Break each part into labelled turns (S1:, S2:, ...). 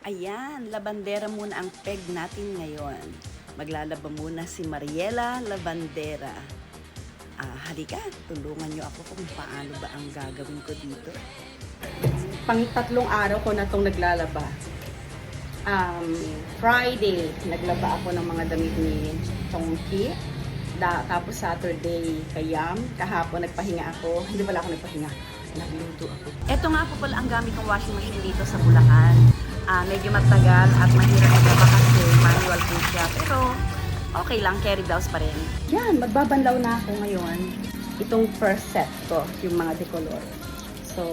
S1: Ayan, labandera muna ang peg natin ngayon. Maglalaba muna si Mariela Labandera. Halika, tulungan niyo ako kung paano ba ang gagawin ko dito.
S2: Pang-tatlong araw ko na itong naglalaba. Friday, naglaba ako ng mga damit ni Chongki. Tapos Saturday, kayam. Kahapon nagpahinga ako. Hindi pala ako nagpahinga. Nagluto ako.
S1: Ito nga po pala ang gamit ng washing machine dito sa Bulacan. Medyo matagal at mahirap maglaba kasi manual po siya. Pero okay lang, carry blouse pa rin.
S2: Yan, magbabanlaw na ako ngayon. Itong first set ko, yung mga decolor. So,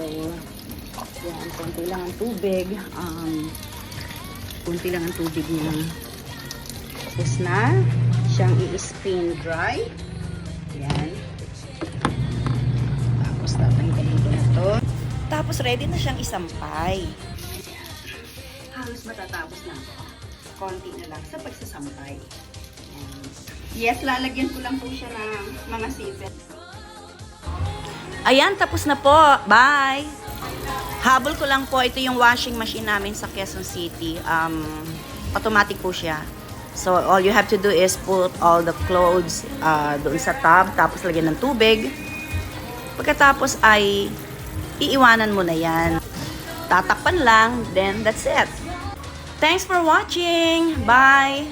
S2: yan, konti lang ang tubig. Konti lang ang tubig niya. Tapos na, siyang i-spin dry. Yan. Tapos tatanggalin ko na to.
S1: Tapos ready na siyang isampay.
S2: Halos matatapos na ako. Konti na lang sa pagsasampay. Yes, lalagyan ko lang po siya ng mga sipit.
S1: Ayan, tapos na po. Bye! Habol ko lang po, ito yung washing machine namin sa Quezon City. Automatic po siya. So, all you have to do is put all the clothes doon sa tub, tapos lagyan ng tubig. Pagkatapos ay iiwanan mo na yan. Tatakpan lang, then that's it. Thanks for watching! Bye!